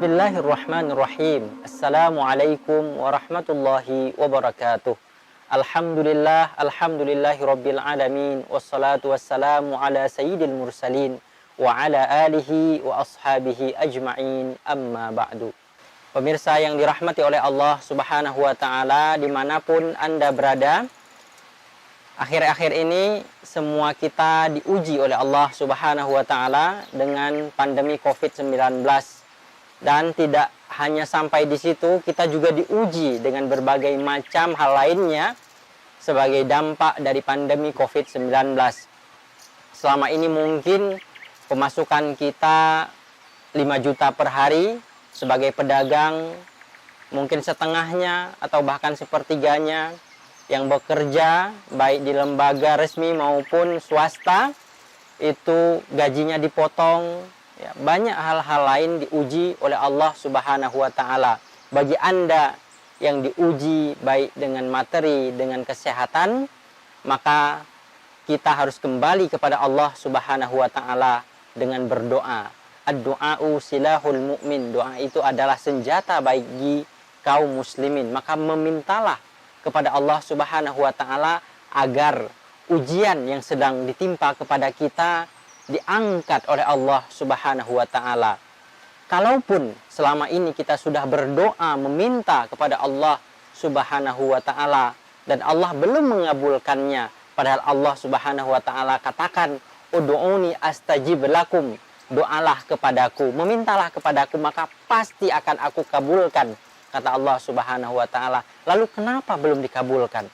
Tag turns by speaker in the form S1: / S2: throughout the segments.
S1: Bismillahirrahmanirrahim. Assalamualaikum warahmatullahi wabarakatuh. Alhamdulillahirabbil alamin. Wassalatu wassalamu ala sayyidil mursalin wa ala alihi wa ashabihi ajma'in. Amma ba'du. Pemirsa yang dirahmati oleh Allah Subhanahu wa taala dimanapun Anda berada, akhir-akhir ini semua kita diuji oleh Allah Subhanahu wa taala dengan pandemi COVID-19. Dan tidak hanya sampai di situ, kita juga diuji dengan berbagai macam hal lainnya sebagai dampak dari pandemi COVID-19. Selama ini mungkin pemasukan kita 5 juta per hari sebagai pedagang, mungkin setengahnya atau bahkan sepertiganya yang bekerja baik di lembaga resmi maupun swasta itu gajinya dipotong. Ya, banyak hal-hal lain diuji oleh Allah Subhanahu wa taala. Bagi Anda yang diuji baik dengan materi, dengan kesehatan, maka kita harus kembali kepada Allah Subhanahu wa taala dengan berdoa. Ad-du'a'u silahul mu'min. Doa itu adalah senjata bagi kaum muslimin. Maka memintalah kepada Allah Subhanahu wa taala agar ujian yang sedang ditimpa kepada kita diangkat oleh Allah Subhanahu wa taala. Kalaupun selama ini kita sudah berdoa meminta kepada Allah Subhanahu wa taala dan Allah belum mengabulkannya, padahal Allah Subhanahu wa taala katakan, "Ud'uni astajib lakum." Doalah kepadaku, memintalah kepadaku, maka pasti akan aku kabulkan, kata Allah Subhanahu wa taala. Lalu kenapa belum dikabulkan?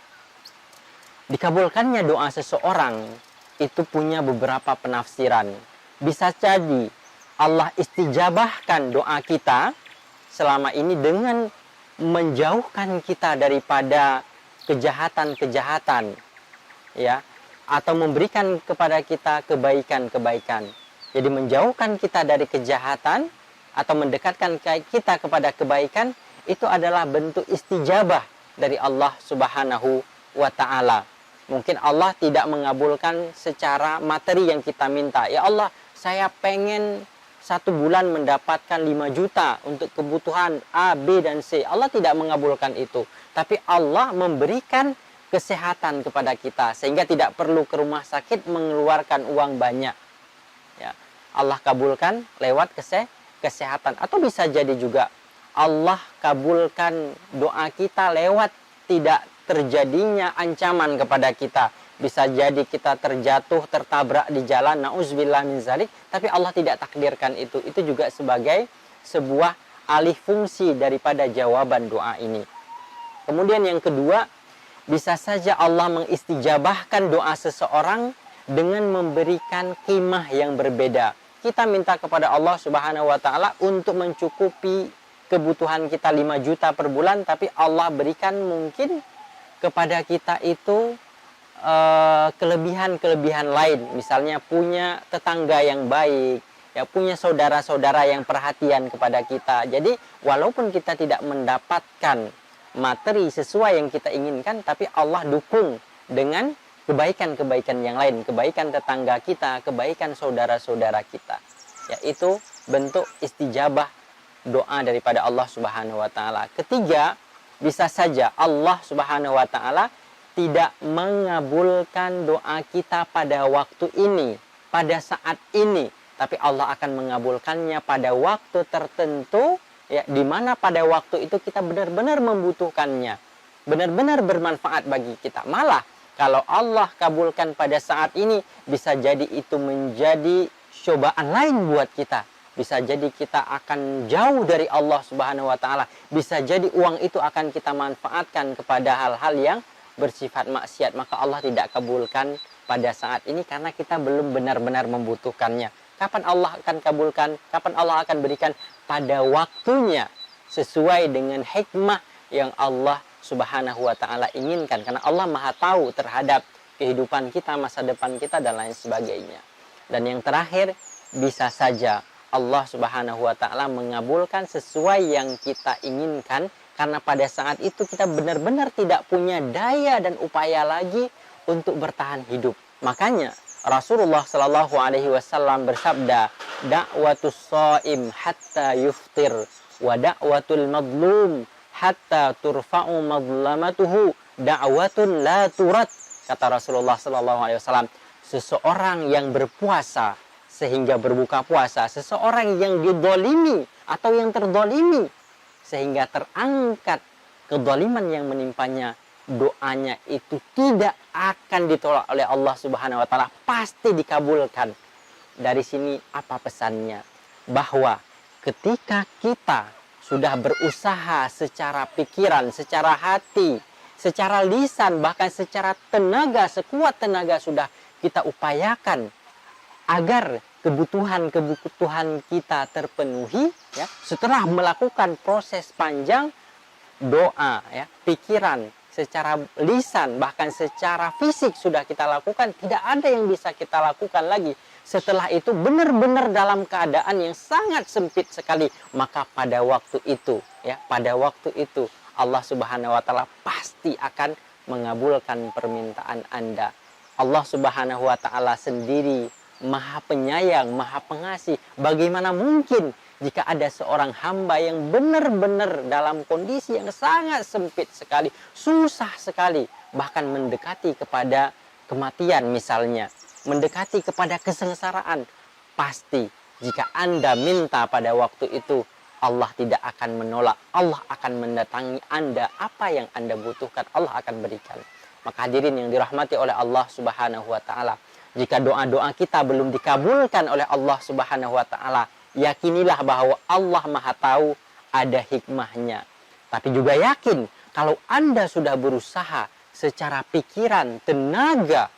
S1: Dikabulkannya doa seseorang itu punya beberapa penafsiran. Bisa jadi Allah istijabahkan doa kita selama ini dengan menjauhkan kita daripada kejahatan-kejahatan, ya, atau memberikan kepada kita kebaikan-kebaikan. Jadi menjauhkan kita dari kejahatan atau mendekatkan kita kepada kebaikan itu adalah bentuk istijabah dari Allah Subhanahu wa taala. Mungkin Allah tidak mengabulkan secara materi yang kita minta. Ya Allah, saya pengen 1 bulan mendapatkan 5 juta untuk kebutuhan A, B, dan C. Allah tidak mengabulkan itu. Tapi Allah memberikan kesehatan kepada kita. Sehingga tidak perlu ke rumah sakit mengeluarkan uang banyak. Ya, Allah kabulkan lewat kesehatan. Atau bisa jadi juga Allah kabulkan doa kita lewat tidak terjadinya ancaman kepada kita. Bisa jadi kita terjatuh, tertabrak di jalan, na'udzubillah min zalik, tapi Allah tidak takdirkan itu. Itu juga sebagai sebuah alih fungsi daripada jawaban doa ini. Kemudian yang kedua, bisa saja Allah mengistijabahkan doa seseorang dengan memberikan qimah yang berbeda. Kita minta kepada Allah Subhanahu wa taala untuk mencukupi kebutuhan kita 5 juta per bulan, tapi Allah berikan mungkin kepada kita itu kelebihan-kelebihan lain. Misalnya punya tetangga yang baik, ya, punya saudara-saudara yang perhatian kepada kita. Jadi walaupun kita tidak mendapatkan materi sesuai yang kita inginkan, tapi Allah dukung dengan kebaikan-kebaikan yang lain, kebaikan tetangga kita, kebaikan saudara-saudara kita. Yaitu bentuk istijabah doa daripada Allah Subhanahu wa taala. Ketiga, bisa saja Allah Subhanahu wa taala tidak mengabulkan doa kita pada waktu ini, pada saat ini, tapi Allah akan mengabulkannya pada waktu tertentu, ya, di mana pada waktu itu kita benar-benar membutuhkannya, benar-benar bermanfaat bagi kita. Malah kalau Allah kabulkan pada saat ini, bisa jadi itu menjadi cobaan lain buat kita. Bisa jadi kita akan jauh dari Allah Subhanahu wa taala. Bisa jadi uang itu akan kita manfaatkan kepada hal-hal yang bersifat maksiat. Maka Allah tidak kabulkan pada saat ini karena kita belum benar-benar membutuhkannya. Kapan Allah akan kabulkan? Kapan Allah akan berikan? Pada waktunya, sesuai dengan hikmah yang Allah Subhanahu wa taala inginkan. Karena Allah Maha tahu terhadap kehidupan kita, masa depan kita, dan lain sebagainya. Dan yang terakhir, bisa saja Allah Subhanahu wa taala mengabulkan sesuai yang kita inginkan karena pada saat itu kita benar-benar tidak punya daya dan upaya lagi untuk bertahan hidup. Makanya Rasulullah Shallallahu alaihi wasallam bersabda, da'watus shaim hatta yuftir wa da'watul madlum hatta turfa'u madlamatuhu da'watun la turat. Kata Rasulullah sallallahu alaihi wasallam, seseorang yang berpuasa sehingga berbuka puasa, seseorang yang didolimi atau yang terdolimi sehingga terangkat kedoliman yang menimpanya, doanya itu tidak akan ditolak oleh Allah Subhanahu wa taala, pasti dikabulkan. Dari sini apa pesannya? Bahwa ketika kita sudah berusaha secara pikiran, secara hati, secara lisan, bahkan secara tenaga, sekuat tenaga sudah kita upayakan agar kebutuhan kita terpenuhi, ya, setelah melakukan proses panjang doa, ya, pikiran, secara lisan, bahkan secara fisik sudah kita lakukan, tidak ada yang bisa kita lakukan lagi. Setelah itu benar-benar dalam keadaan yang sangat sempit sekali, maka pada waktu itu, ya, pada waktu itu Allah Subhanahu wa taala pasti akan mengabulkan permintaan Anda. Allah Subhanahu wa taala sendiri Maha Penyayang, Maha Pengasih. Bagaimana mungkin jika ada seorang hamba yang benar-benar dalam kondisi yang sangat sempit sekali, susah sekali, bahkan mendekati kepada kematian misalnya, mendekati kepada kesengsaraan, pasti jika Anda minta pada waktu itu, Allah tidak akan menolak. Allah akan mendatangi Anda, apa yang Anda butuhkan Allah akan berikan. Maka hadirin yang dirahmati oleh Allah Subhanahu wa taala, jika doa-doa kita belum dikabulkan oleh Allah Subhanahu wa taala, yakinilah bahwa Allah Maha tahu, ada hikmahnya. Tapi juga yakin kalau Anda sudah berusaha secara pikiran, tenaga,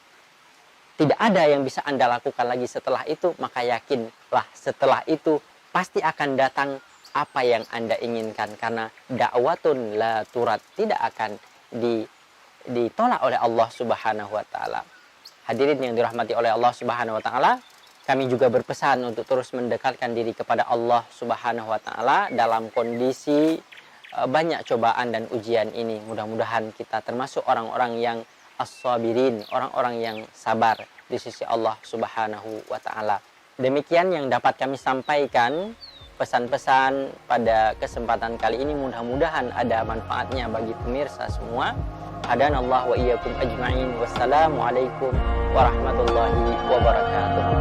S1: tidak ada yang bisa Anda lakukan lagi setelah itu, maka yakinlah setelah itu pasti akan datang apa yang Anda inginkan, karena da'watun la turat, tidak akan ditolak oleh Allah Subhanahu wa taala. Hadirin yang dirahmati oleh Allah Subhanahu wa taala, kami juga berpesan untuk terus mendekatkan diri kepada Allah Subhanahu wa taala dalam kondisi banyak cobaan dan ujian ini. Mudah-mudahan kita termasuk orang-orang yang as-sabirin, orang-orang yang sabar di sisi Allah Subhanahu wa taala. Demikian yang dapat kami sampaikan, pesan-pesan pada kesempatan kali ini, mudah-mudahan ada manfaatnya bagi pemirsa semua. Hadanallahu wa iyyakum ajma'in. Wassalamualaikum warahmatullahi wabarakatuh.